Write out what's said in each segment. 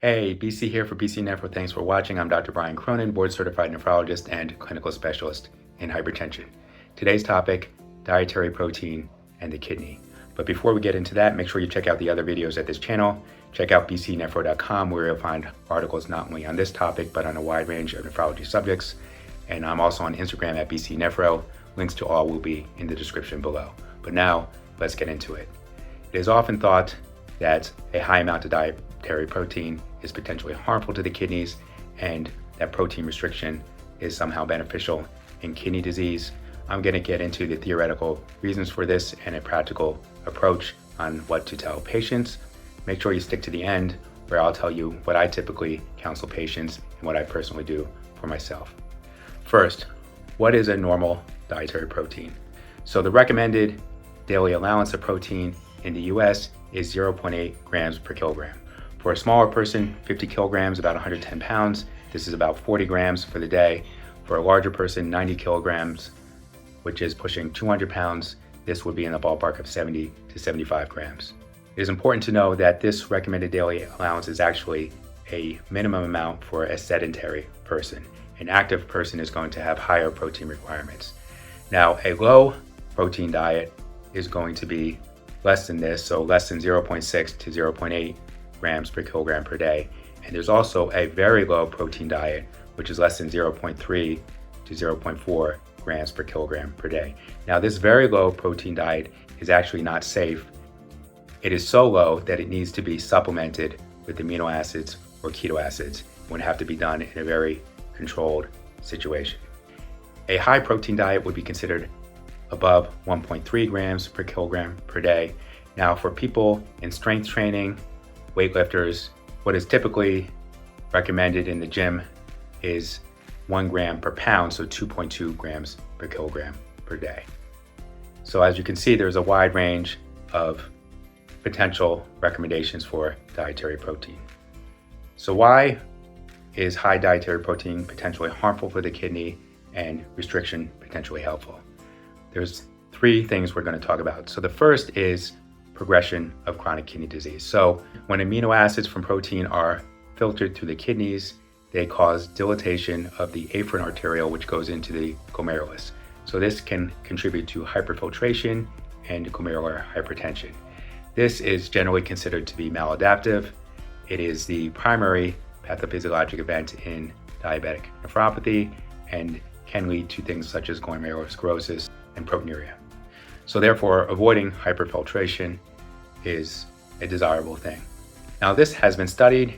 Hey, BC here for BC Nephro. Thanks for watching. I'm Dr. Brian Cronin, board-certified nephrologist and clinical specialist in hypertension. Today's topic, dietary protein and the kidney. But before we get into that, make sure you check out the other videos at this channel. Check out bcnephro.com where you'll find articles not only on this topic, but on a wide range of nephrology subjects. And I'm also on Instagram at bcnephro. Links to all will be in the description below. But now, let's get into it. It is often thought that a high amount of dietary protein is potentially harmful to the kidneys, and that protein restriction is somehow beneficial in kidney disease. I'm going to get into the theoretical reasons for this and a practical approach on what to tell patients. Make sure you stick to the end, where I'll tell you what I typically counsel patients and what I personally do for myself. First, what is a normal dietary protein? So the recommended daily allowance of protein in the US is 0.8 grams per kilogram. For a smaller person, 50 kilograms, about 110 pounds, this is about 40 grams for the day. For a larger person, 90 kilograms, which is pushing 200 pounds, this would be in the ballpark of 70 to 75 grams. It is important to know that this recommended daily allowance is actually a minimum amount for a sedentary person. An active person is going to have higher protein requirements. Now, a low protein diet is going to be less than this, so less than 0.6 to 0.8 grams per kilogram per day. And there's also a very low protein diet, which is less than 0.3 to 0.4 grams per kilogram per day. Now, this very low protein diet is actually not safe. It is so low that it needs to be supplemented with amino acids or keto acids. It would have to be done in a very controlled situation. A high protein diet would be considered above 1.3 grams per kilogram per day. Now, for people in strength training, weightlifters, what is typically recommended in the gym is 1 gram per pound, so 2.2 grams per kilogram per day. So as you can see, there's a wide range of potential recommendations for dietary protein. So why is high dietary protein potentially harmful for the kidney and restriction potentially helpful? There's three things we're going to talk about. So the first is progression of chronic kidney disease. So when amino acids from protein are filtered through the kidneys, they cause dilatation of the afferent arteriole, which goes into the glomerulus. So this can contribute to hyperfiltration and glomerular hypertension. This is generally considered to be maladaptive. It is the primary pathophysiologic event in diabetic nephropathy and can lead to things such as glomerulosclerosis and proteinuria. So therefore, avoiding hyperfiltration is a desirable thing. Now, this has been studied.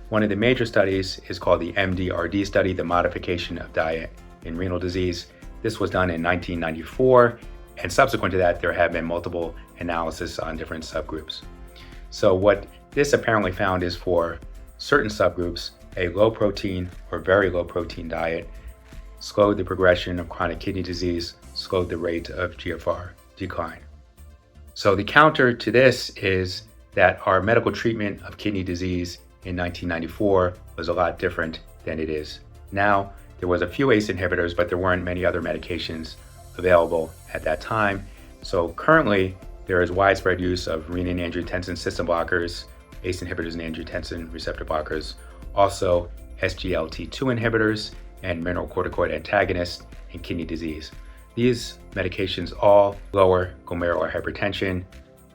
One of the major studies is called the MDRD study, the modification of diet in renal disease. This was done in 1994, and subsequent to that, there have been multiple analyses on different subgroups. So what this apparently found is for certain subgroups, a low protein or very low protein diet slowed the progression of chronic kidney disease, slowed the rate of GFR decline. So the counter to this is that our medical treatment of kidney disease in 1994 was a lot different than it is now. There was a few ACE inhibitors, but there weren't many other medications available at that time. So currently, there is widespread use of renin-angiotensin system blockers, ACE inhibitors and angiotensin receptor blockers, also SGLT2 inhibitors, and mineralocorticoid antagonists in kidney disease. These medications all lower glomerular hypertension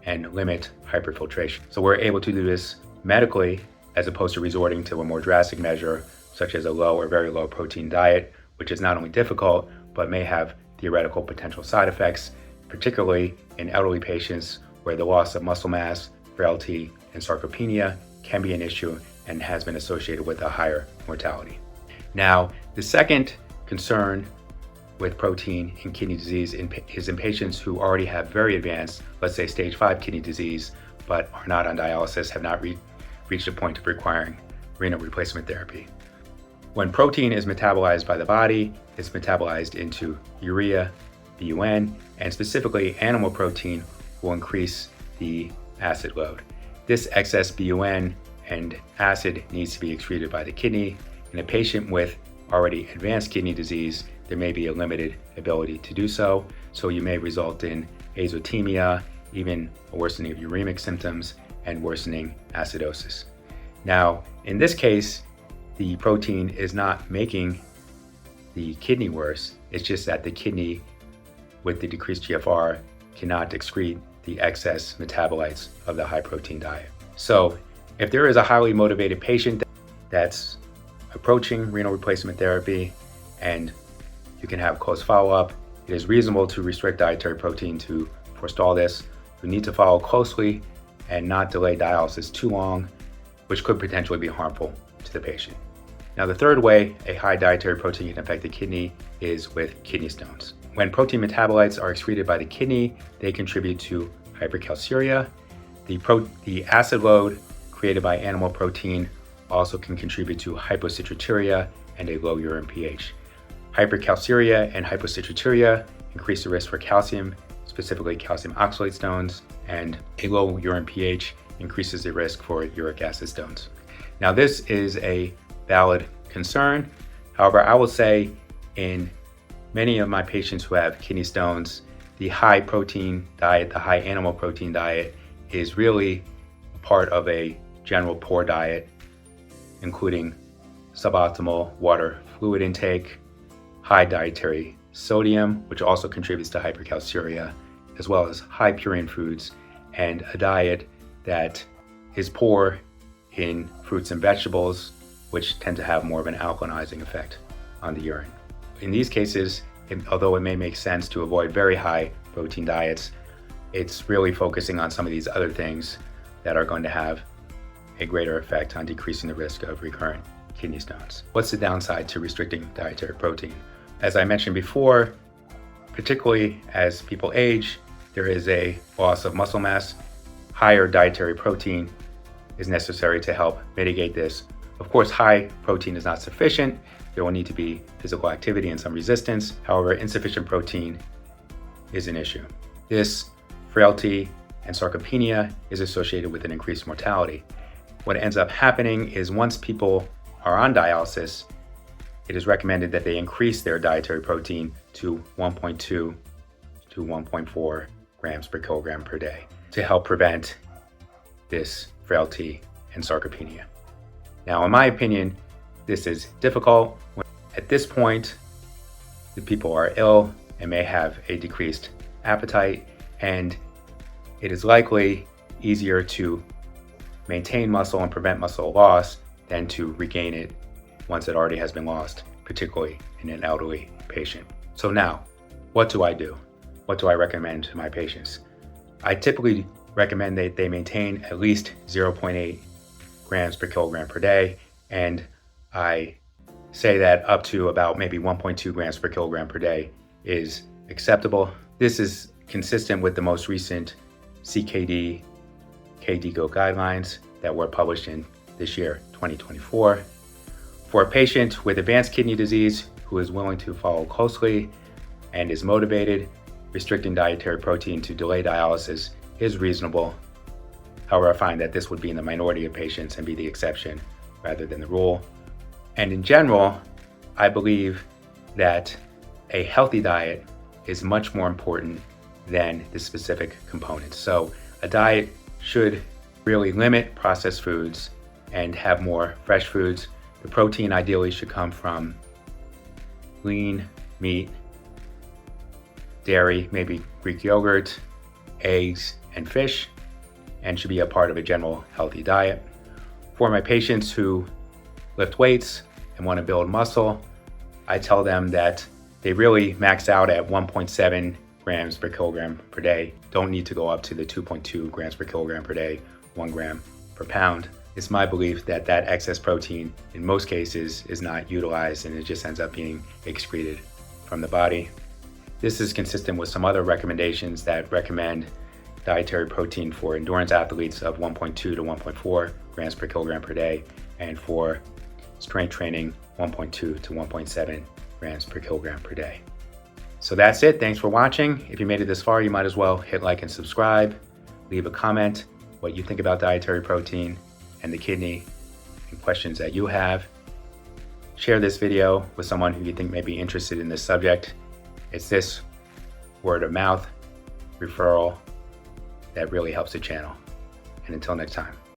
and limit hyperfiltration. So we're able to do this medically as opposed to resorting to a more drastic measure such as a low or very low protein diet, which is not only difficult, but may have theoretical potential side effects, particularly in elderly patients where the loss of muscle mass, frailty, and sarcopenia can be an issue and has been associated with a higher mortality. Now, the second concern with protein in kidney disease is in patients who already have very advanced, let's say stage 5 kidney disease, but are not on dialysis, have not reached a point of requiring renal replacement therapy. When protein is metabolized by the body, it's metabolized into urea, BUN, and specifically animal protein will increase the acid load. This excess BUN and acid needs to be excreted by the kidney. In a patient with already advanced kidney disease, there may be a limited ability to do so. So you may result in azotemia, even a worsening of uremic symptoms, and worsening acidosis. Now, in this case, the protein is not making the kidney worse. It's just that the kidney, with the decreased GFR, cannot excrete the excess metabolites of the high protein diet. So if there is a highly motivated patient that's approaching renal replacement therapy and you can have close follow-up, it is reasonable to restrict dietary protein to forestall this. You need to follow closely and not delay dialysis too long, which could potentially be harmful to the patient. Now, the third way a high dietary protein can affect the kidney is with kidney stones. When protein metabolites are excreted by the kidney, they contribute to hypercalciuria. The acid load created by animal protein also can contribute to hypocitraturia and a low urine pH. Hypercalciuria and hypocitraturia increase the risk for calcium, specifically calcium oxalate stones, and a low urine pH increases the risk for uric acid stones. Now, this is a valid concern. However, I will say in many of my patients who have kidney stones, the high protein diet, the high animal protein diet is really part of a general poor diet, including suboptimal water fluid intake, high dietary sodium, which also contributes to hypercalciuria, as well as high purine foods, and a diet that is poor in fruits and vegetables, which tend to have more of an alkalinizing effect on the urine. In these cases, although it may make sense to avoid very high protein diets, it's really focusing on some of these other things that are going to have a greater effect on decreasing the risk of recurrent kidney stones. What's the downside to restricting dietary protein? As I mentioned before, particularly as people age, there is a loss of muscle mass. Higher dietary protein is necessary to help mitigate this. Of course, high protein is not sufficient. There will need to be physical activity and some resistance. However, insufficient protein is an issue. This frailty and sarcopenia is associated with an increased mortality. What ends up happening is once people are on dialysis, it is recommended that they increase their dietary protein to 1.2 to 1.4 grams per kilogram per day to help prevent this frailty and sarcopenia. Now, in my opinion, this is difficult. At this point, the people are ill and may have a decreased appetite, and it is likely easier to maintain muscle and prevent muscle loss than to regain it once it already has been lost, particularly in an elderly patient. So now, what do I do? What do I recommend to my patients? I typically recommend that they maintain at least 0.8 grams per kilogram per day, and I say that up to about maybe 1.2 grams per kilogram per day is acceptable. This is consistent with the most recent KDIGO Guidelines that were published in this year, 2024. For a patient with advanced kidney disease who is willing to follow closely and is motivated, restricting dietary protein to delay dialysis is reasonable. However, I find that this would be in the minority of patients and be the exception rather than the rule. And in general, I believe that a healthy diet is much more important than the specific components. So a diet should really limit processed foods and have more fresh foods. The protein ideally should come from lean meat, dairy, maybe Greek yogurt, eggs, and fish, and should be a part of a general healthy diet. For my patients who lift weights and want to build muscle, I tell them that they really max out at 1.7 grams per kilogram per day. Don't need to go up to the 2.2 grams per kilogram per day, 1 gram per pound. It's my belief that that excess protein in most cases is not utilized and it just ends up being excreted from the body. This is consistent with some other recommendations that recommend dietary protein for endurance athletes of 1.2 to 1.4 grams per kilogram per day, and for strength training, 1.2 to 1.7 grams per kilogram per day. So that's it. Thanks for watching. If you made it this far, you might as well hit like and subscribe. Leave a comment what you think about dietary protein and the kidney and questions that you have. Share this video with someone who you think may be interested in this subject. It's this word of mouth referral that really helps the channel. And until next time.